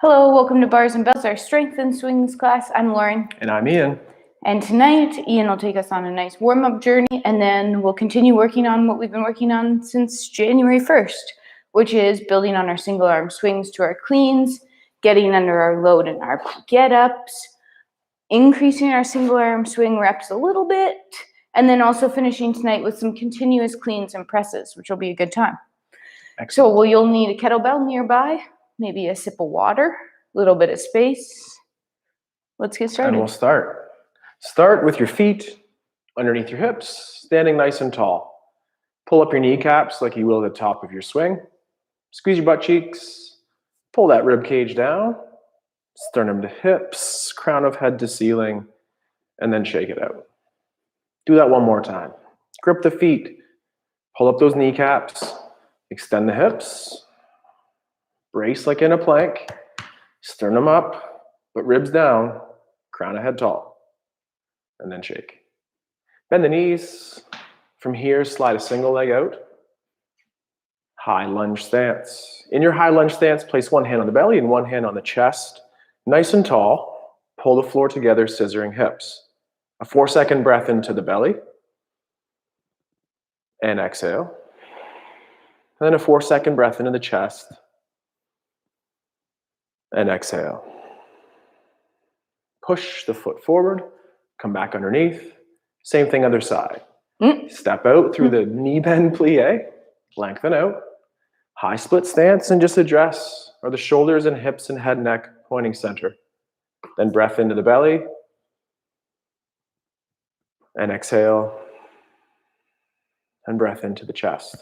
Hello, welcome to Bars and Bells, our strength and swings class. I'm Lauren. And I'm Ian. And tonight, Ian will take us on a nice warm-up journey, and then we'll continue working on what we've been working on since January 1st, which is building on our single arm swings to our cleans, getting under our load and our get-ups, increasing our single arm swing reps a little bit, and then also finishing tonight with some continuous cleans and presses, which will be a good time. Excellent. So you'll need a kettlebell nearby, maybe a sip of water, a little bit of space. Let's get started. And we'll start. Start with your feet underneath your hips, standing nice and tall. Pull up your kneecaps like you will at the top of your swing. Squeeze your butt cheeks. Pull that rib cage down. Sternum to hips, crown of head to ceiling, and then shake it out. Do that one more time. Grip the feet. Pull up those kneecaps. Extend the hips. Brace like in a plank. Sternum up, but ribs down, crown of head tall. And then shake. Bend the knees. From here, slide a single leg out. High lunge stance. In your high lunge stance, place one hand on the belly and one hand on the chest. Nice and tall. Pull the floor together, scissoring hips. A 4-second breath into the belly. And exhale. And then a 4-second breath into the chest. And exhale. Push the foot forward. Come back underneath. Same thing other side. Step out through the knee bend plie. Lengthen out. High split stance and just address. Are the shoulders and hips and head and neck pointing center? Then breath into the belly. And exhale. And breath into the chest.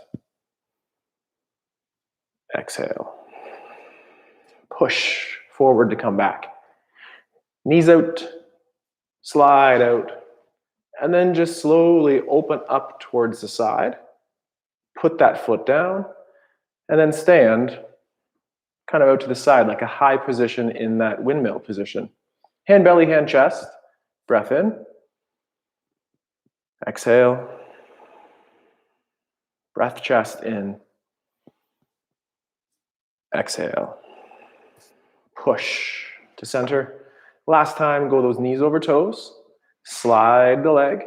Exhale. Push forward to come back. Knees out. Slide out. And then just slowly open up towards the side. Put that foot down. And then stand kind of out to the side like a high position in that windmill position. Hand belly, hand chest. Breath in. Exhale. Breath chest in. Exhale. Push to center. Last time, go those knees over toes. Slide the leg.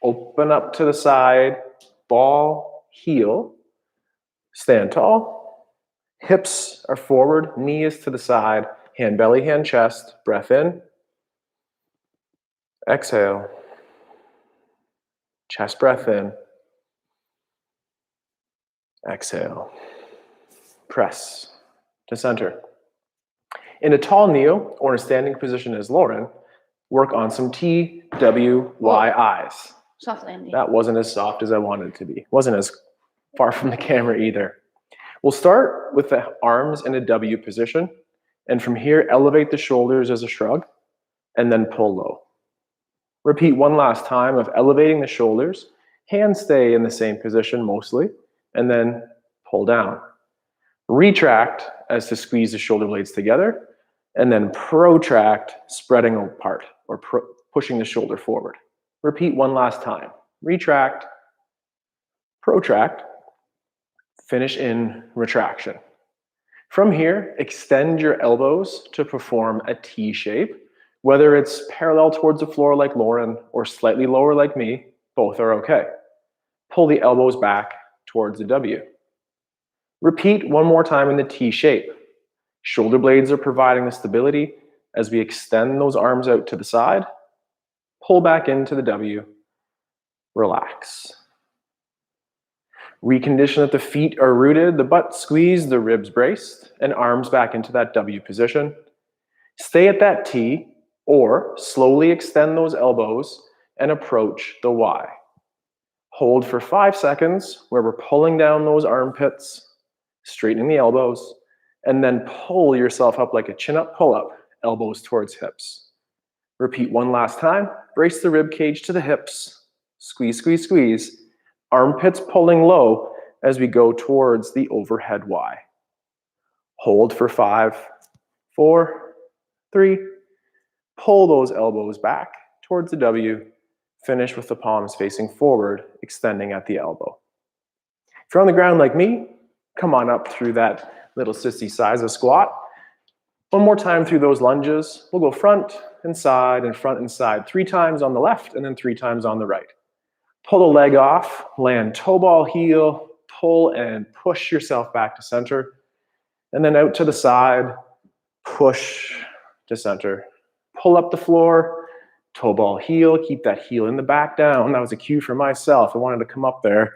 Open up to the side. Ball, heel. Stand tall. Hips are forward. Knee is to the side. Hand belly, hand chest. Breath in. Exhale. Chest breath in. Exhale. Press to center. In a tall kneel or in a standing position as Lauren, work on some TWYIs. Soft landing. That wasn't as soft as I wanted it to be. Wasn't as far from the camera either. We'll start with the arms in a W position. And from here, elevate the shoulders as a shrug and then pull low. Repeat one last time of elevating the shoulders. Hands stay in the same position mostly, and then pull down. Retract as to squeeze the shoulder blades together, and then protract, spreading apart or pushing the shoulder forward. Repeat one last time. Retract, protract, finish in retraction. From here, extend your elbows to perform a T shape. Whether it's parallel towards the floor like Lauren or slightly lower like me, both are okay. Pull the elbows back towards the W. Repeat one more time in the T shape. Shoulder blades are providing the stability as we extend those arms out to the side. Pull back into the W. Relax. Recondition that the feet are rooted, the butt squeezed, the ribs braced, and arms back into that W position. Stay at that T, or slowly extend those elbows and approach the Y. Hold for 5 seconds where we're pulling down those armpits, straightening the elbows, and then pull yourself up like a chin-up pull-up, elbows towards hips. Repeat one last time. Brace the rib cage to the hips. Squeeze, squeeze, squeeze. Armpits pulling low as we go towards the overhead Y. Hold for 5, 4, 3. Pull those elbows back towards the W. Finish with the palms facing forward, extending at the elbow. If you're on the ground like me, come on up through that little sissy size of squat. One more time through those lunges. We'll go front and side and front and side 3 times on the left and then 3 times on the right. Pull the leg off, land toe ball heel, pull and push yourself back to center. And then out to the side, push to center. Pull up the floor, toe ball heel, keep that heel in the back down. That was a cue for myself. I wanted to come up there.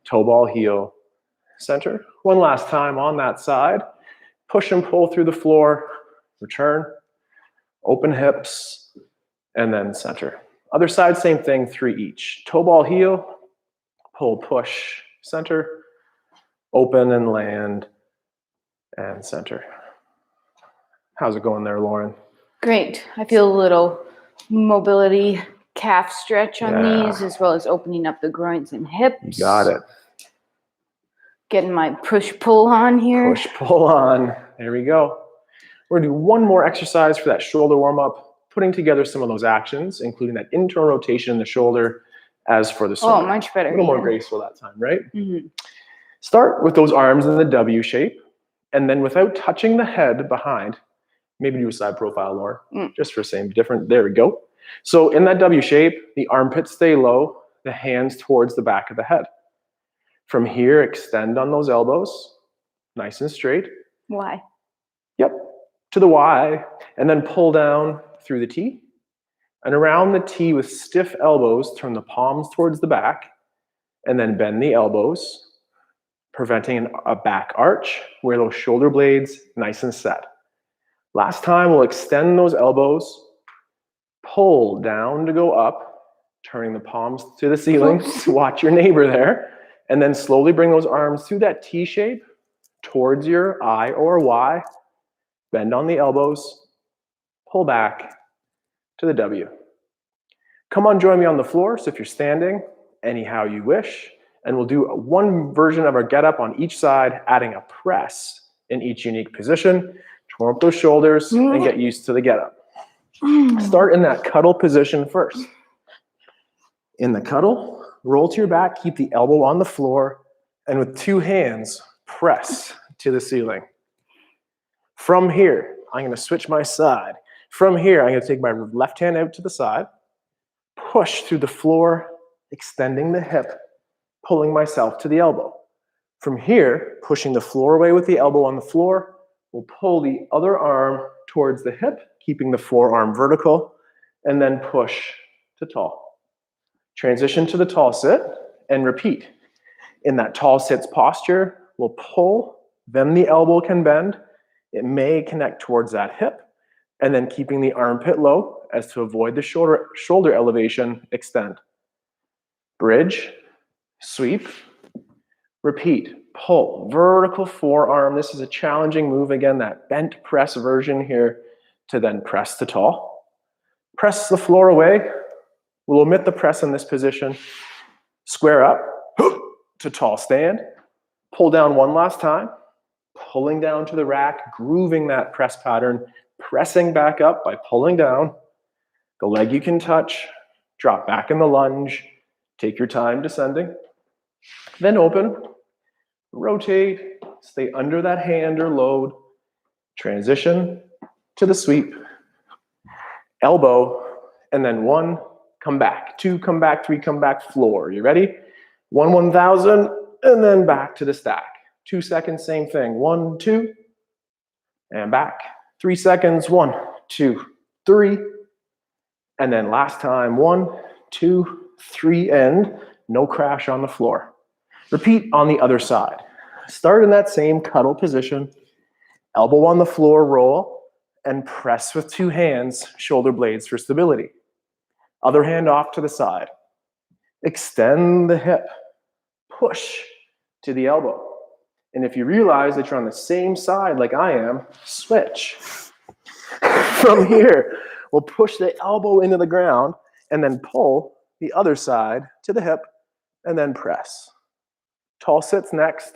Toe ball heel, center. One last time on that side. Push and pull through the floor, return, open hips, and then center. Other side, same thing, 3 each. Toe ball heel, pull, push, center, open and land, and center. How's it going there, Lauren? Great. I feel a little mobility calf stretch on these, as well as opening up the groins and hips. You got it. Getting my push-pull on here. Push-pull on. There we go. We're going to do one more exercise for that shoulder warm-up, putting together some of those actions, including that internal rotation in the shoulder as for the swing. Oh, much better. A little more graceful that time, right? Mm-hmm. Start with those arms in the W shape, and then without touching the head behind, maybe do a side profile, Lauren, just for same different. There we go. So in that W shape, the armpits stay low, the hands towards the back of the head. From here, extend on those elbows, nice and straight. Y. Yep, to the Y, and then pull down through the T. And around the T with stiff elbows, turn the palms towards the back, and then bend the elbows, preventing a back arch where those shoulder blades nice and set. Last time, we'll extend those elbows, pull down to go up, turning the palms to the ceiling. Watch your neighbor there. And then slowly bring those arms through that T shape towards your I or Y. Bend on the elbows, pull back to the W. Come on, join me on the floor. So if you're standing, anyhow you wish. And we'll do one version of our get up on each side, adding a press in each unique position to warm up those shoulders and get used to the get up. Start in that cuddle position first. In the cuddle, roll to your back, keep the elbow on the floor, and with 2 hands, press to the ceiling. From here, I'm going to switch my side. From here, I'm going to take my left hand out to the side, push through the floor, extending the hip, pulling myself to the elbow. From here, pushing the floor away with the elbow on the floor, we'll pull the other arm towards the hip, keeping the forearm vertical, and then push to tall. Transition to the tall sit and repeat. In that tall sits posture, we'll pull, then the elbow can bend. It may connect towards that hip, and then keeping the armpit low as to avoid the shoulder elevation, extend. Bridge, sweep, repeat, pull, vertical forearm. This is a challenging move. Again, that bent press version here to then press to tall. Press the floor away. We'll omit the press in this position. Square up to tall stand. Pull down one last time. Pulling down to the rack, grooving that press pattern, pressing back up by pulling down. The leg you can touch. Drop back in the lunge. Take your time descending. Then open. Rotate. Stay under that hand or load. Transition to the sweep. Elbow. And then 1. Come back, 2, come back, 3, come back, floor. You ready? 1, 1,000, and then back to the stack. 2 seconds, same thing. 1, 2, and back. 3 seconds, 1, 2, 3. And then last time, 1, 2, 3, and no crash on the floor. Repeat on the other side. Start in that same cuddle position. Elbow on the floor, roll, and press with 2 hands, shoulder blades for stability. Other hand off to the side. Extend the hip. Push to the elbow. And if you realize that you're on the same side like I am, switch. From here, we'll push the elbow into the ground and then pull the other side to the hip and then press. Tall sits next.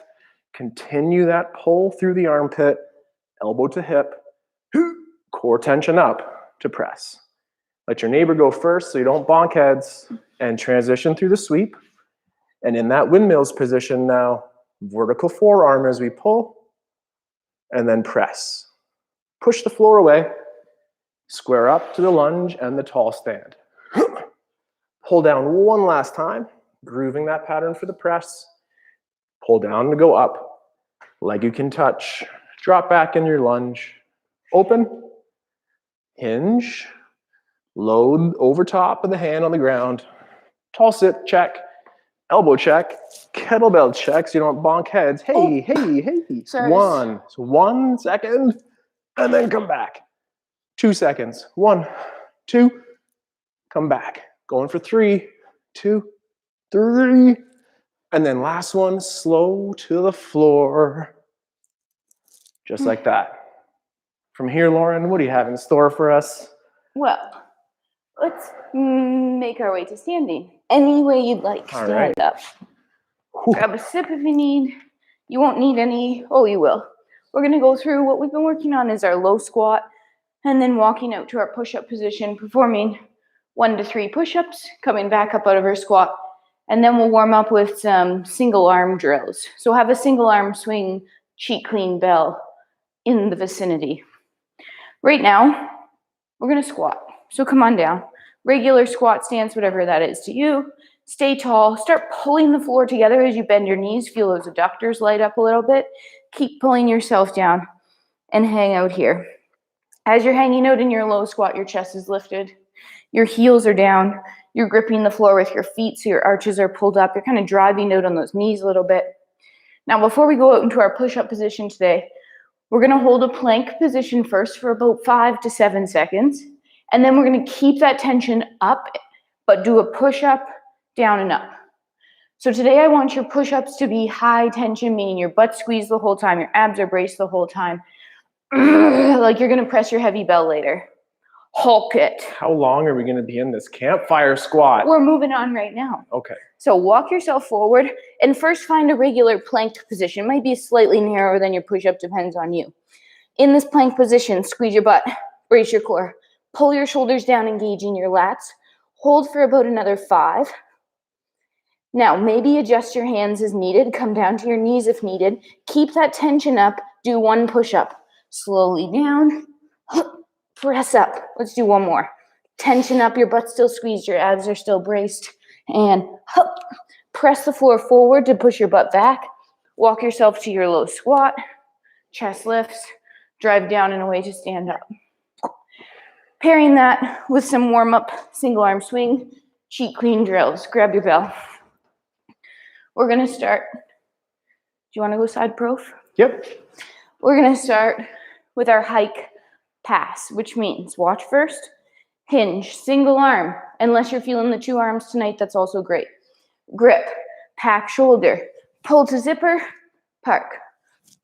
Continue that pull through the armpit, elbow to hip, core tension up to press. Let your neighbor go first so you don't bonk heads, and transition through the sweep. And in that windmills position now, vertical forearm as we pull, and then press. push the floor away, square up to the lunge and the tall stand. Pull down one last time, grooving that pattern for the press. Pull down to go up, leg you can touch, drop back in your lunge, open, hinge, load over top of the hand on the ground, tall sit, check, elbow check, kettlebell check so you don't bonk heads. Hey, hey. Sorry. One. So 1 second, and then come back. 2 seconds. 1, 2, come back. Going for 3, 2, 3. And then last one, slow to the floor. Just like that. From here, Lauren, what do you have in store for us? Well, let's make our way to standing. Any way you'd like. Stand up. Grab a sip if you need. You won't need any. Oh, you will. We're going to go through what we've been working on is our low squat, and then walking out to our push-up position, performing 1 to 3 push-ups, coming back up out of our squat, and then we'll warm up with some single arm drills. So have a single arm swing, cheat clean bell in the vicinity. Right now, we're going to squat. So come on down. Regular squat stance, whatever that is to you. Stay tall. Start pulling the floor together as you bend your knees. Feel those adductors light up a little bit. Keep pulling yourself down and hang out here. As you're hanging out in your low squat, your chest is lifted. Your heels are down. You're gripping the floor with your feet so your arches are pulled up. You're kind of driving out on those knees a little bit. Now, before we go out into our push-up position today, we're going to hold a plank position first for about 5 to 7 seconds. And then we're going to keep that tension up, but do a push-up, down and up. So today I want your push-ups to be high tension, meaning your butt squeezed the whole time, your abs are braced the whole time. Like you're going to press your heavy bell later. Hulk it. How long are we going to be in this campfire squat? We're moving on right now. Okay. So walk yourself forward and first find a regular plank position. It might be slightly narrower than your push-up, depends on you. In this plank position, squeeze your butt, brace your core, pull your shoulders down, engaging your lats. Hold for about another 5. Now, maybe adjust your hands as needed. Come down to your knees if needed. Keep that tension up. Do 1 push-up. Slowly down. Press up. Let's do 1 more. Tension up. Your butt's still squeezed. Your abs are still braced. And press the floor forward to push your butt back. Walk yourself to your low squat. Chest lifts. Drive down and away to stand up. Pairing that with some warm-up single arm swing, cheat clean drills. Grab your bell. We're going to start. Do you want to go side prof? Yep. We're going to start with our hike pass, which means watch first, hinge, single arm. Unless you're feeling the 2 arms tonight, that's also great. Grip, pack shoulder, pull to zipper, park.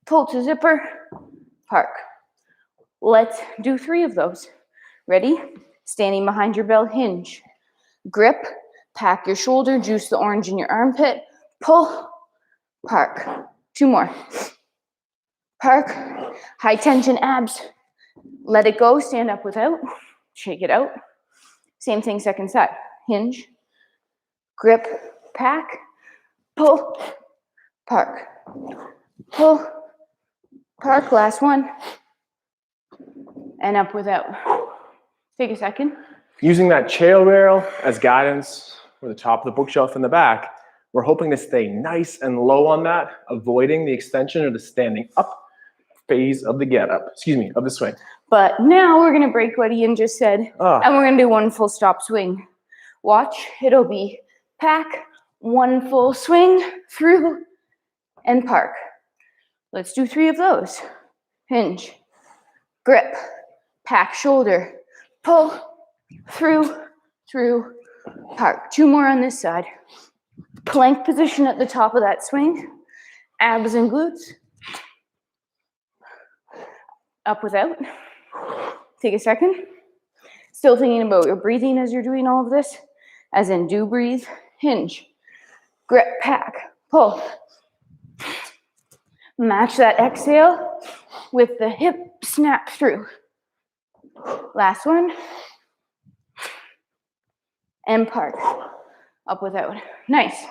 Pull to zipper, park. Let's do 3 of those. Ready? Standing behind your bell, hinge. Grip, pack your shoulder, juice the orange in your armpit. Pull, park. 2 more. Park, high tension abs. Let it go, stand up without. Shake it out. Same thing, second side. Hinge, grip, pack, pull, park. Pull, park, last one. And up without. Take a second. Using that chair rail as guidance or the top of the bookshelf in the back, we're hoping to stay nice and low on that, avoiding the extension or the standing up phase of the of the swing. But now we're going to break what Ian just said, and we're going to do 1 full stop swing. Watch, it'll be pack, 1 full swing, through, and park. Let's do 3 of those. Hinge, grip, pack shoulder, pull, through, park. 2 more on this side. Plank position at the top of that swing. Abs and glutes. Up without. Take a second. Still thinking about your breathing as you're doing all of this. As in, do breathe. Hinge. Grip, pack, pull. Match that exhale with the hip snap through. Last one. And park. Up without. Nice.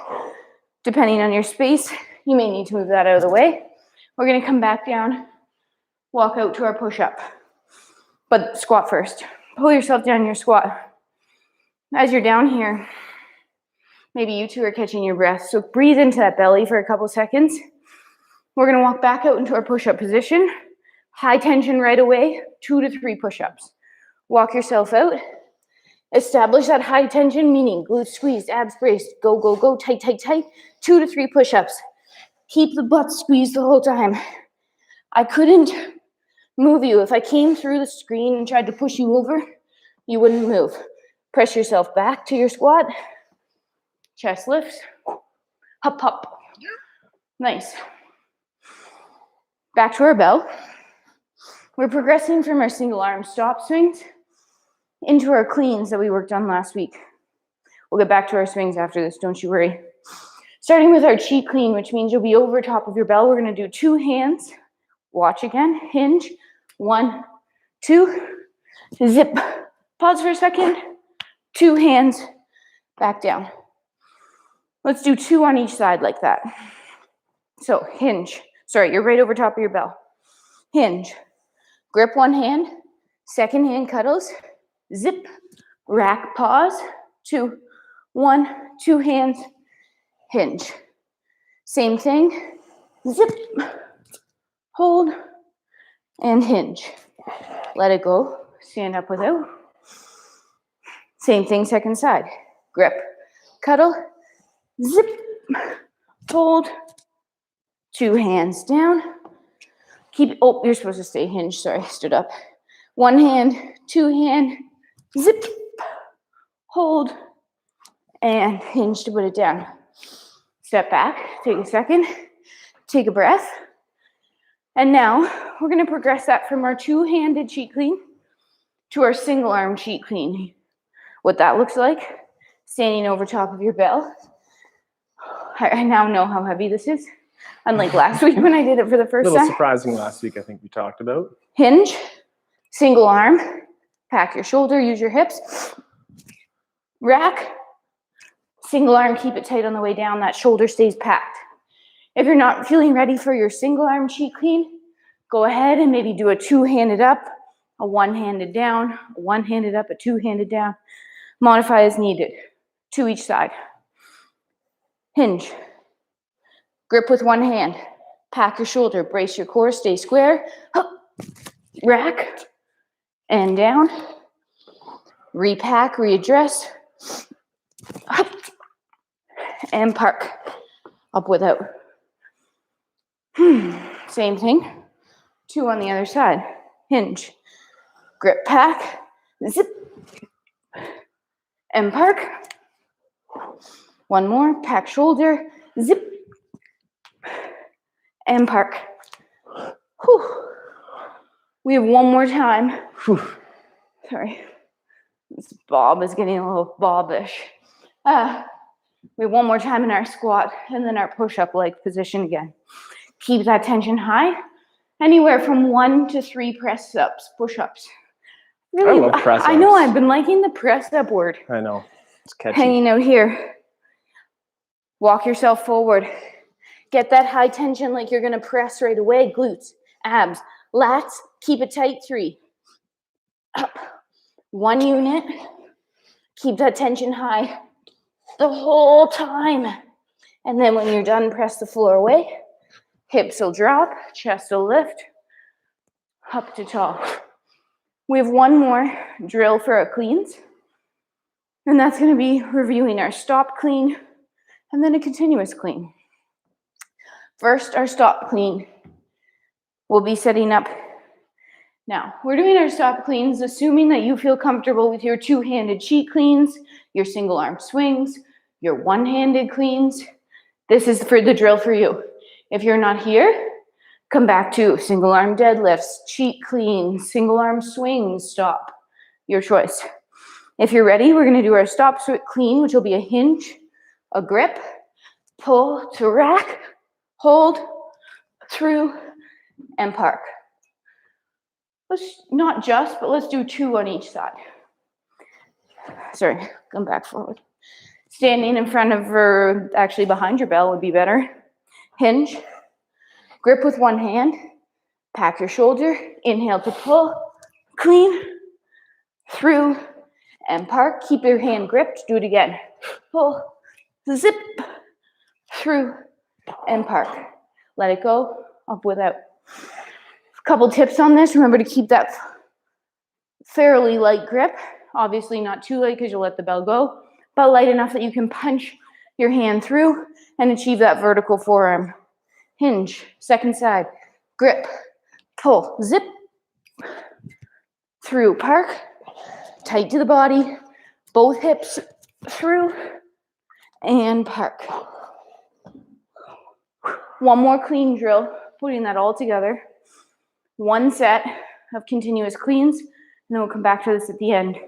Depending on your space, you may need to move that out of the way. We're going to come back down, walk out to our push-up. But squat first. Pull yourself down your squat. As you're down here, maybe you two are catching your breath. So breathe into that belly for a couple seconds. We're gonna walk back out into our push-up position. High tension right away, 2 to 3 push-ups. Walk yourself out. Establish that high tension, meaning glutes squeezed, abs braced. Go, go, go, tight, tight, tight. 2 to 3 push-ups. Keep the butt squeezed the whole time. I couldn't move you. If I came through the screen and tried to push you over, you wouldn't move. Press yourself back to your squat. Chest lifts. Hop, hop. Nice. Back to our bell. We're progressing from our single arm stop swings into our cleans that we worked on last week. We'll get back to our swings after this, don't you worry. Starting with our cheat clean, which means you'll be over top of your bell. We're gonna do 2 hands. Watch again, hinge. 1, 2, zip. Pause for a second. 2 hands, back down. Let's do 2 on each side like that. So hinge. Sorry, you're right over top of your bell. Hinge. Grip one hand, second hand cuddles, zip, rack, pause, 2, 1, 2 hands, hinge. Same thing, zip, hold, and hinge. Let it go, stand up without. Same thing, second side. Grip, cuddle, zip, hold, 2 hands down. Keep, oh, you're supposed to stay hinged, sorry, stood up. 1 hand, 2 hand, zip, hold, and hinge to put it down. Step back, take a second, take a breath. And now we're gonna progress that from our 2-handed cheat clean to our single arm cheat clean. What that looks like, standing over top of your bell. I now know how heavy this is. Unlike last week when I did it for the first time. A little surprising last week, I think we talked about. Hinge, single arm, pack your shoulder, use your hips. Rack, single arm, keep it tight on the way down, that shoulder stays packed. If you're not feeling ready for your single arm cheat clean, go ahead and maybe do a 2-handed up, a 1-handed down, a 1-handed up, a 2-handed down. Modify as needed, 2 each side. Hinge. Grip with 1 hand. Pack your shoulder, brace your core, stay square. Hup. Rack and down. Repack, readdress. Hup. And park. Up without. Same thing. 2 on the other side. Hinge. Grip, pack. Zip. And park. 1 more. Pack shoulder. Zip. And park. Whew. We have 1 more time. Whew. Sorry. This bob is getting a little bobbish. We have 1 more time in our squat and then our push-up leg position again. Keep that tension high. Anywhere from 1 to 3 press-ups, push-ups. Really, I love press-ups. I know, I've been liking the press-up word. I know. It's catchy. Hanging out here. Walk yourself forward. Get that high tension like you're gonna press right away. Glutes, abs, lats, keep it tight. 3. Up. 1 unit. Keep that tension high the whole time. And then when you're done, press the floor away. Hips will drop, chest will lift, up to tall. We have 1 more drill for our cleans. And that's gonna be reviewing our stop clean and then a continuous clean. First, our stop clean. We'll be setting up. Now, we're doing our stop cleans, assuming that you feel comfortable with your 2-handed cheat cleans, your single arm swings, your 1-handed cleans. This is for the drill for you. If you're not here, come back to single arm deadlifts, cheat cleans, single arm swings, stop. Your choice. If you're ready, we're gonna do our stop clean, which will be a hinge, a grip, pull to rack, hold, through, and park. Let's not just, but let's do 2 on each side. Sorry, come back forward. Standing in front of, or actually behind your bell would be better. Hinge, grip with 1 hand, pack your shoulder, inhale to pull, clean, through, and park. Keep your hand gripped. Do it again. Pull, zip, through, and park. Let it go, up without. A couple tips on this. Remember to keep that fairly light grip. Obviously not too light because you'll let the bell go, but light enough that you can punch your hand through and achieve that vertical forearm hinge. Second side, grip, pull, zip, through, park, tight to the body, both hips through, and park. One more clean drill, putting that all together. One set of continuous cleans, and then we'll come back to this at the end.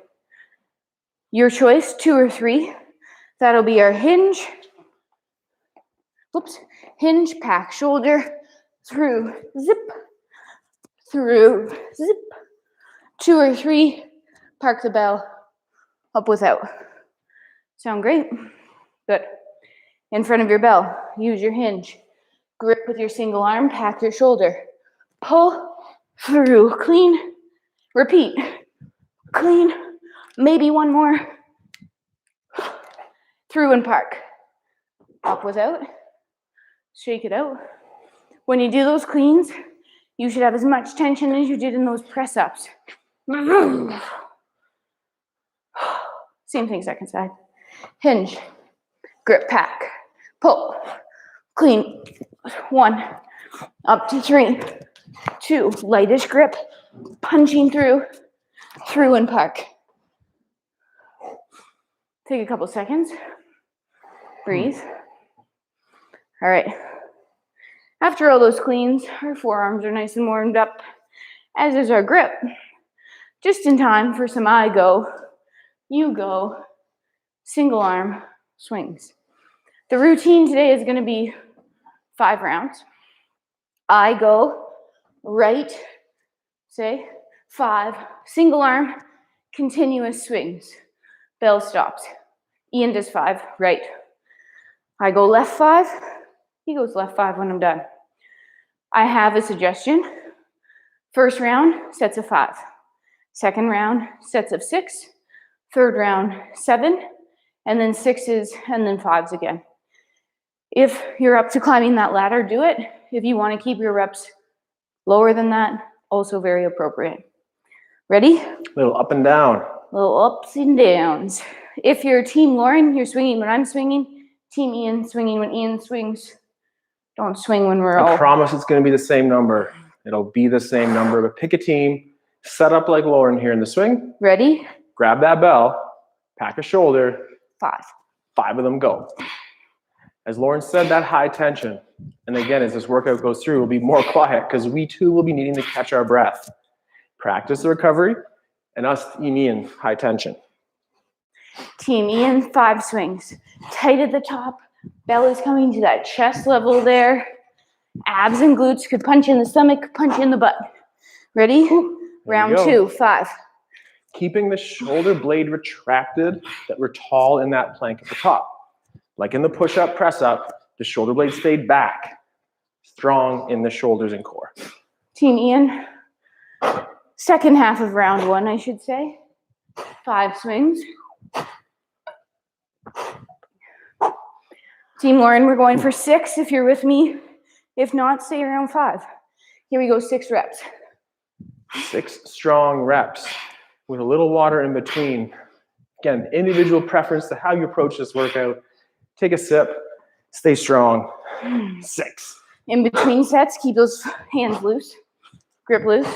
Your choice, 2 or 3. That'll be our hinge. Whoops. Hinge, pack, shoulder, through, zip, through, zip. 2 or 3, park the bell, up without. Sound great? Good. In front of your bell, use your hinge. Grip with your single arm, pack your shoulder. Pull, through, clean, repeat. Clean, maybe one more. Through and park. Up without. Shake it out. When you do those cleans, you should have as much tension as you did in those press-ups. Same thing, second side. Hinge, grip, pack, pull, clean. 1, up to 3, 2, lightish grip, punching through and park. Take a couple seconds. Breathe. All right. After all those cleans, our forearms are nice and warmed up, as is our grip. Just in time for some I go, you go, single arm swings. The routine today is going to be 5 rounds. I go, right, say, 5, single arm, continuous swings. Bell stops. Ian does 5, right. I go left 5, he goes left 5 when I'm done. I have a suggestion. First round, sets of 5. Second round, sets of 6. Third round, 7. And then 6s, and then 5s again. If you're up to climbing that ladder, do it. If you want to keep your reps lower than that, also very appropriate. Ready? A little up and down. Little ups and downs. If you're Team Lauren, you're swinging when I'm swinging. Team Ian, swinging when Ian swings. Don't swing when we're all... I promise it's going to be the same number. It'll be the same number, but pick a team, set up like Lauren here in the swing. Ready? Grab that bell, pack a shoulder. 5. 5 of them go. As Lauren said, that high tension. And again, as this workout goes through, we'll be more quiet because we too will be needing to catch our breath. Practice the recovery, and us, Ian, high tension. Team Ian, 5 swings. Tight at the top. Belly's coming to that chest level there. Abs and glutes could punch in the stomach, punch in the butt. Ready? Round 2, 5. Keeping the shoulder blade retracted, that we're tall in that plank at the top. Like in the push-up, press-up, the shoulder blade stayed back. Strong in the shoulders and core. Team Ian, second half of round 1, I should say. 5 swings. Team Lauren, we're going for 6 if you're with me. If not, stay around 5. Here we go, 6 reps. 6 strong reps with a little water in between. Again, individual preference to how you approach this workout. Take a sip, stay strong. 6. In between sets, keep those hands loose, grip loose.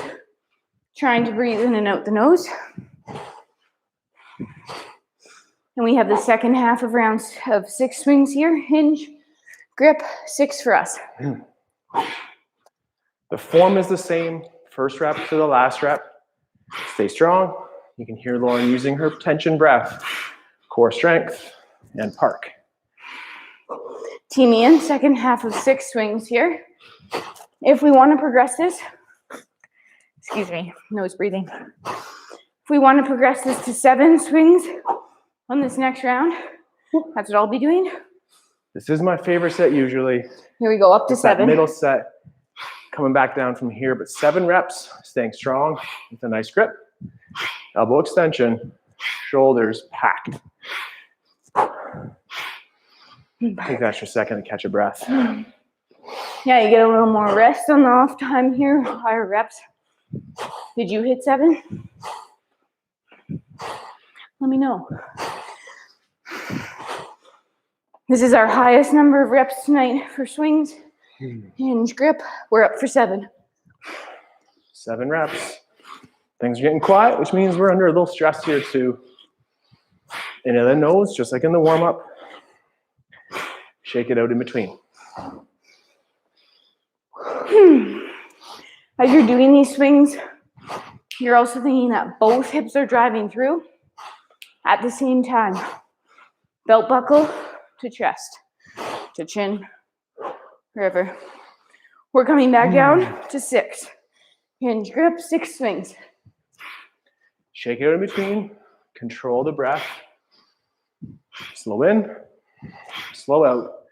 Trying to breathe in and out the nose. And we have the second half of rounds of 6 swings here. Hinge, grip, 6 for us. The form is the same. First rep to the last rep. Stay strong. You can hear Lauren using her tension breath. Core strength and park. Team Ian, second half of 6 swings here. If we want to progress this, excuse me, nose breathing. If we want to progress this to 7 swings on this next round, that's what I'll be doing. This is my favorite set usually. Here we go, up to It's 7. that middle set, coming back down from here, but 7 reps, staying strong with a nice grip. Elbow extension, shoulders packed. Take that extra second to catch a breath. Yeah, you get a little more rest on the off time here, higher reps. Did you hit 7? Let me know. This is our highest number of reps tonight for swings. Hinge grip, we're up for 7. 7 reps. Things are getting quiet, which means we're under a little stress here too. In the nose, just like in the warm-up. Shake it out in between. As you're doing these swings, you're also thinking that both hips are driving through at the same time. Belt buckle to chest, to chin, wherever. We're coming back down to 6. Hinge grip, 6 swings. Shake it out in between. Control the breath. Slow in, slow out,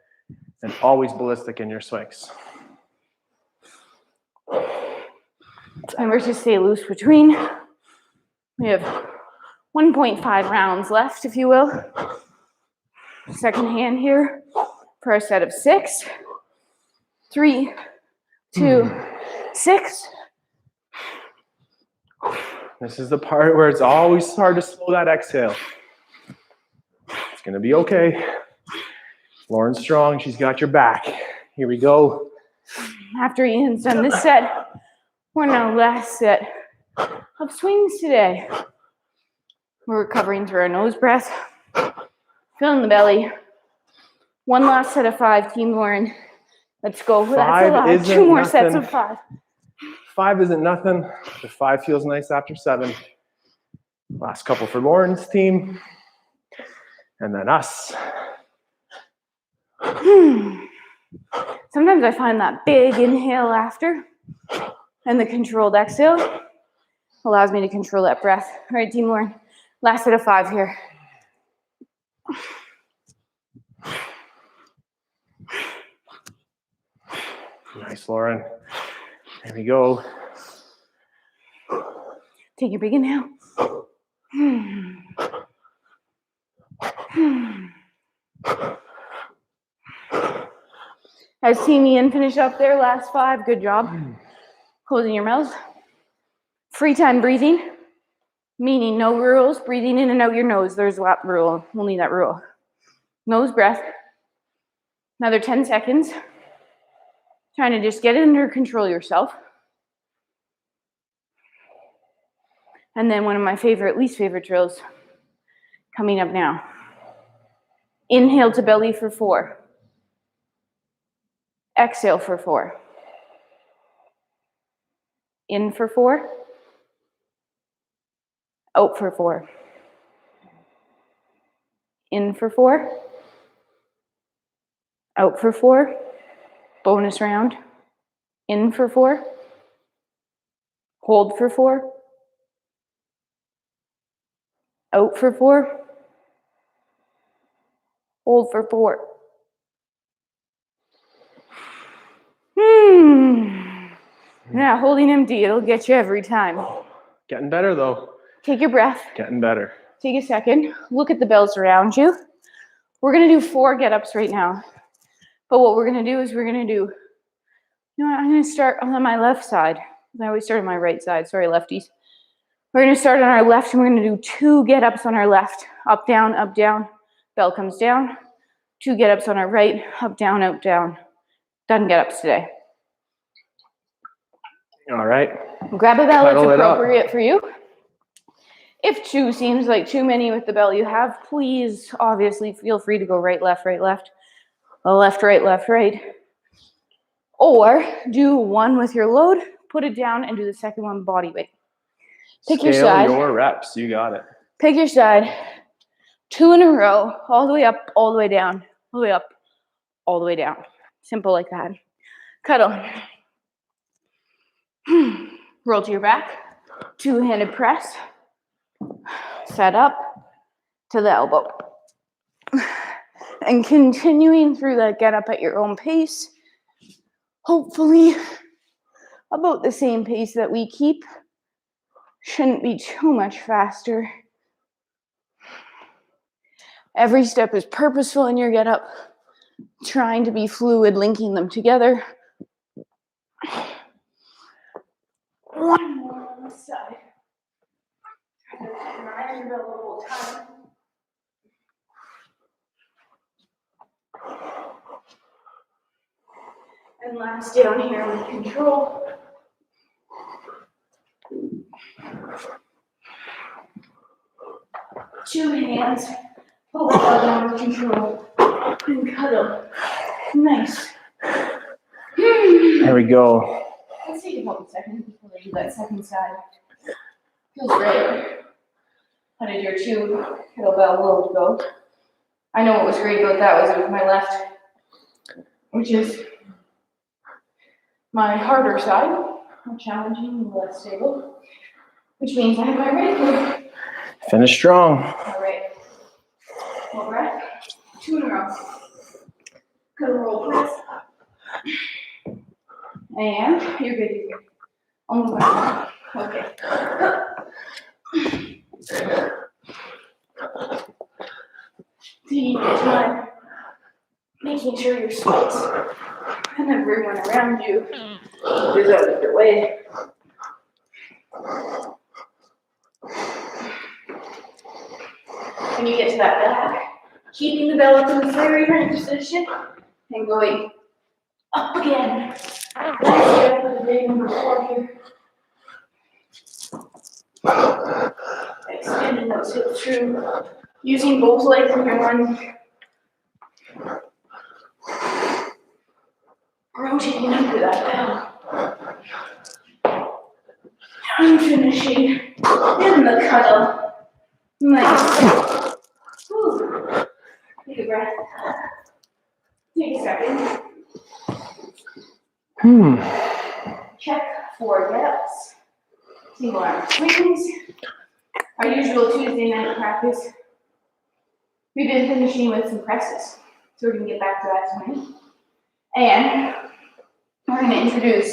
and always ballistic in your swings. Remember to stay loose between. We have 1.5 rounds left, if you will. Second hand here for a set of 6. 3, 2, 6. This is the part where it's always hard to slow that exhale. It's gonna be okay. Lauren's strong, she's got your back. Here we go. After Ian's done this set, we're in our last set of swings today. We're recovering through our nose breath, filling the belly. One last set of 5, Team Lauren. Let's go. That's a lot. 2 more sets of 5. 5 isn't nothing, but 5 feels nice after 7. Last couple for Lauren's team. And then us. Sometimes I find that big inhale after and the controlled exhale allows me to control that breath. All right, Team Lauren, last set of 5 here. Nice, Lauren. There we go. Take your big inhale. As Team Ian finish up their last 5, good job. Closing your mouth. Free time breathing, meaning no rules, breathing in and out your nose. There's that rule, only that rule. Nose breath. Another 10 seconds. Trying to just get it under control yourself. And then one of my least favorite drills coming up now. Inhale to belly for 4. Exhale for 4. In for 4. Out for 4. In for 4. Out for 4. Bonus round. In for 4. Hold for 4. Out for 4. Hold for 4. Yeah, holding empty, it'll get you every time. Getting better though. Take your breath. Getting better. Take a second. Look at the bells around you. We're going to do 4 get-ups right now. But what we're going to do is we're going to do, you know what, I'm going to start on my left side. I always start on my right side. Sorry, lefties. We're going to start on our left, and we're going to do 2 get-ups on our left. Up, down, up, down. Bell comes down. 2 get-ups on our right. Up, down, up, down. Done get-ups today. All right. Grab a bell that's appropriate for you. If 2 seems like too many with the bell you have, please obviously feel free to go right, left, left, right. Or do 1 with your load, put it down, and do the second one body weight. Pick your side. Scale your reps. You got it. Pick your side. 2 in a row, all the way up, all the way down, all the way up, all the way down. Simple like that. Cuddle. Roll to your back. 2-handed press. Set up to the elbow. And continuing through that get up at your own pace. Hopefully about the same pace that we keep. Shouldn't be too much faster. Every step is purposeful in your get up, trying to be fluid, linking them together. One more on this side. Try to keep my iron belt the whole time. And last down here with control. Two hands, pull the ball down with control, and cuddle. Nice. There we go. Let's take a couple seconds before we do that second side. Feels great. How did your two kettlebell load go? I know what was great about that was it was my left, which is my harder side, more challenging, less stable, which means I have my right foot. Finish strong. All right. More breath. 2 in a row. Good roll press. And you're good, you're good. Almost back. Okay. Taking your time, making sure your space and everyone around you is out of your way. When you get to that back, keeping the bell up in the very right position and going up again. Let's get up with the big number 4 here. Extending those hips through, using both legs in your lunge. Rotating under that bell. And finishing in the cuddle. Nice. Whew. Take a breath. Take a second. Check 4 reps. Single arm swings. Our usual Tuesday night practice. We've been finishing with some presses, so we're going to get back to that tonight. And we're going to introduce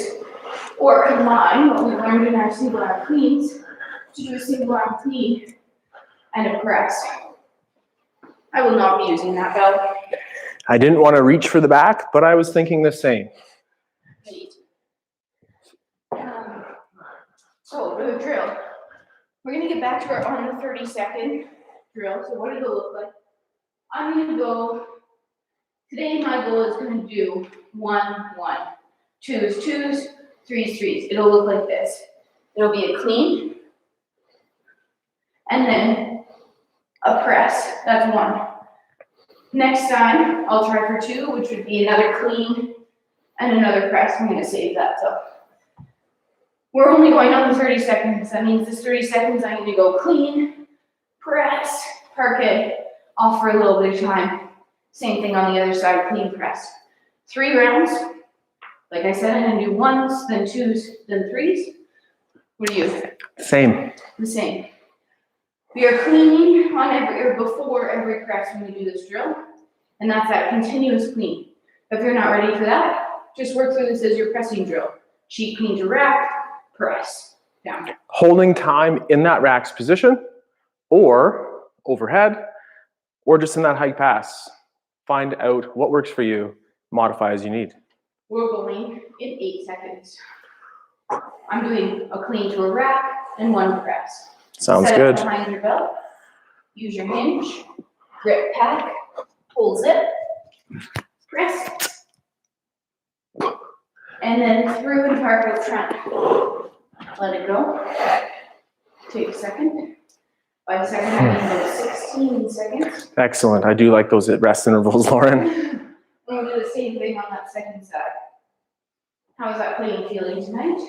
or combine what we learned in our single arm cleans to do a single arm clean and a press. I will not be using that bell. I didn't want to reach for the back, but I was thinking the same. So for the drill, we're going to get back to our on the 30-second drill. So what did it look like? I'm going to go, today my goal is going to do 1, 1, 2s, 2s, 3s, 3s. It'll look like this. It'll be a clean, and then a press. That's 1. Next time, I'll try for 2, which would be another clean and another press. I'm going to save that. So we're only going on the 30 seconds. That means this 30 seconds, I'm going to go clean, press, parquet, off for a little bit of time. Same thing on the other side, clean press. 3 rounds. Like I said, I'm going to do 1s, then 2s, then 3s. What do you? Same. The same. We are cleaning on every, or before every press when we do this drill. And that's that continuous clean. If you're not ready for that, just work through this as your pressing drill. Cheek clean to rack, press, down. Holding time in that rack's position, or overhead, or just in that hike pass. Find out what works for you, modify as you need. We're going in 8 seconds. I'm doing a clean to a rack and 1 press. Sounds Set good. it behind your belt. Use your hinge. Grip pack. Pull zip. Press. And then through and park out front. Let it go. Take a second. By the second, I'm going to go 16 seconds. Excellent. I do like those at rest intervals, Lauren. And we'll do the same thing on that second side. How's that playing feeling tonight?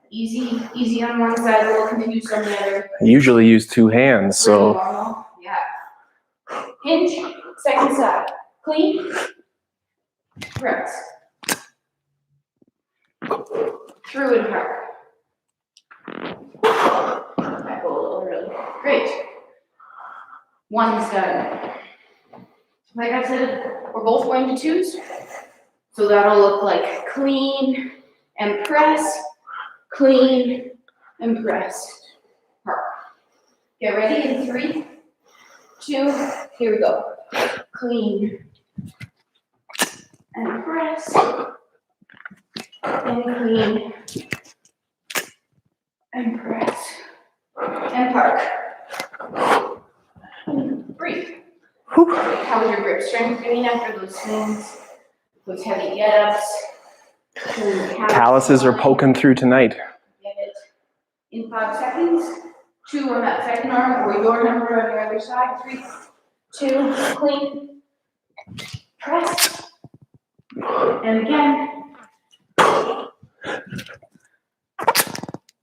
Easy on one side, a little confused on the other. I usually use 2 hands, so. Normal. Yeah. Hinge, second side. Clean. Press. Through and park. Back a little early. Great. 1's done. Like I said, we're both going to 2s. So that'll look like clean and press, clean and press. Park. Get ready in 3, 2, here we go. Clean. And press. And clean. And press. And park. And breathe. How was your grip strength doing after those swings? Those heavy get-ups? Calluses are poking through tonight. Get it in 5 seconds. 2 on that second arm, or your number on your other side. 3, 2, clean. Press. And again.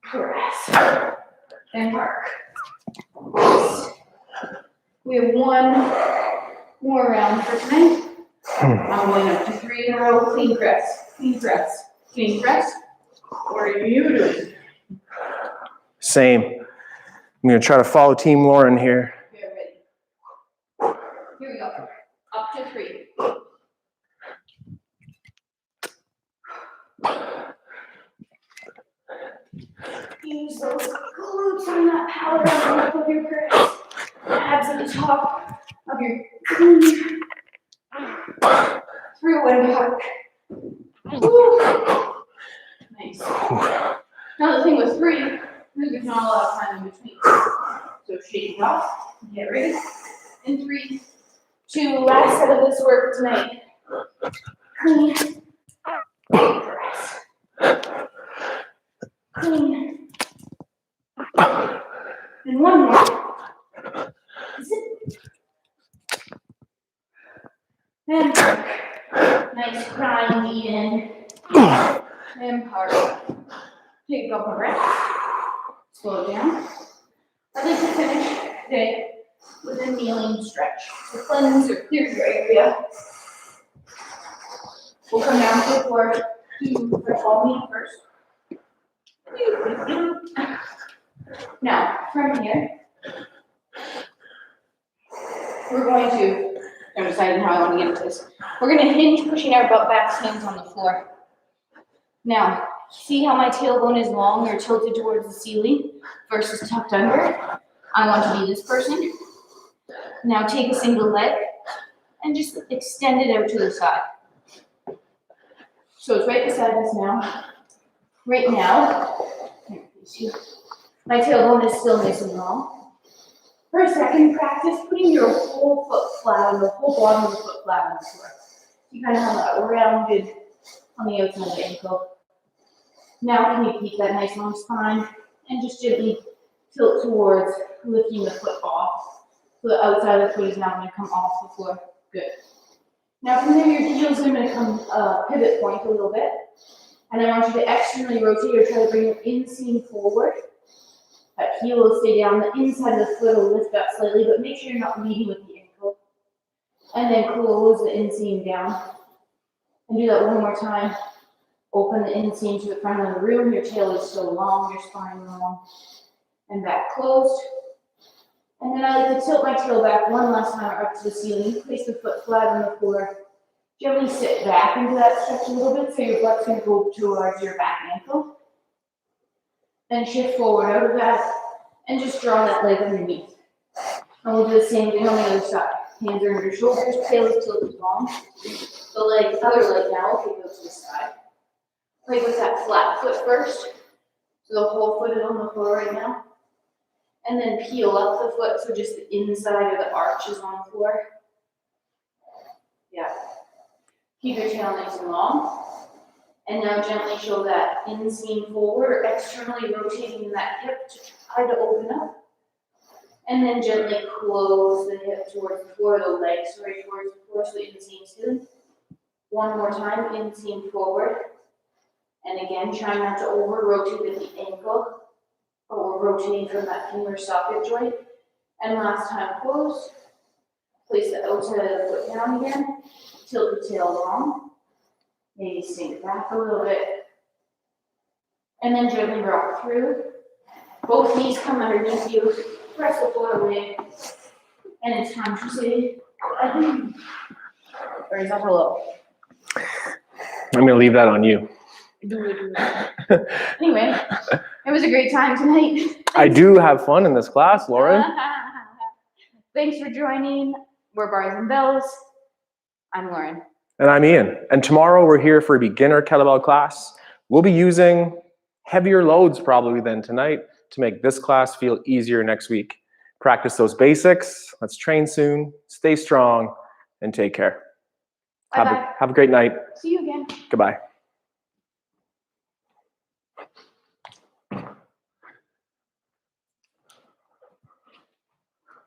Press. And park. We have 1 more round for tonight. I'm going up to 3 in a row. Clean press. Clean press. Clean press. What are you doing? Same. I'm going to try to follow Team Lauren here. Get ready. Here we go. Up to 3. Use those glutes on that power on the top of your press. Abs at the top of your clean. Through and park. Woo. Nice. Now the thing with 3, there's not a lot of time in between. So shake it off. Get ready. In 3, 2, last set of this work tonight. Clean. Press. Clean. And 1 more. Zip. And park. Nice grindy in. And park. Take a couple breaths. Slow it down. I'd like to finish today with a kneeling stretch. So cleanse or clear your area. We'll come down to the floor to fresh wall knee first. Now, from here, we're going to, I'm deciding how I want to get into this. We're going to hinge, pushing our butt back, hands on the floor. Now, see how my tailbone is long or tilted towards the ceiling versus tucked under? I want to be this person. Now take a single leg and just extend it out to the side. So it's right beside us now. Right now, my tailbone is still nice and long. For a second, practice putting your whole foot flat and the whole bottom of the foot flat on the floor. You kind of have that rounded on the outside of the ankle. Now can you keep that nice long spine and just gently tilt towards lifting the foot off. So the outside of the foot is now going to come off the floor. Good. Now from there, your heel is going to come pivot point a little bit. And I want you to externally rotate or try to bring your inseam forward. That heel will stay down. The inside of the foot will lift up slightly, but make sure you're not leading with the ankle. And then close the inseam down. And do that one more time. Open the inseam to the front of the room. Your tail is still long, your spine long. And back closed. And then I like to tilt my tail back one last time up to the ceiling. Place the foot flat on the floor. Gently sit back into that stretch a little bit so your butt's going to go towards your back ankle. Then shift forward out of that and just draw that leg underneath. And we'll do the same thing on the other side. Hands are under your shoulders, tail is tilted long. The other leg now will kick out to the side. Play with that flat foot first. So the whole foot is on the floor right now. And then peel up the foot so just the inside of the arch is on the floor. Yeah. Keep your tail nice and long. And now gently show that inseam forward or externally rotating that hip to try to open up. And then gently close the hip towards the floor, the legs right towards the floor so the inseam's hidden. One more time, inseam forward. And again, try not to over-rotate at the ankle, or rotating from that femur socket joint. And last time, close. Place the outside of the foot down again. Tilt the tail long. Maybe sink back a little bit. And then gently rock through. Both knees come underneath you. Press the floor away. And it's time to say, or is that hello? I'm going to leave that on you. Do it. Anyway, It was a great time tonight. I do have fun in this class, Lauren. Thanks for joining. We're Bars and Bells. I'm Lauren. And I'm Ian. And tomorrow we're here for a beginner kettlebell class. We'll be using heavier loads probably than tonight to make this class feel easier next week. Practice those basics. Let's train soon. Stay strong and take care. Bye-bye. Have a great night. See you again. Goodbye.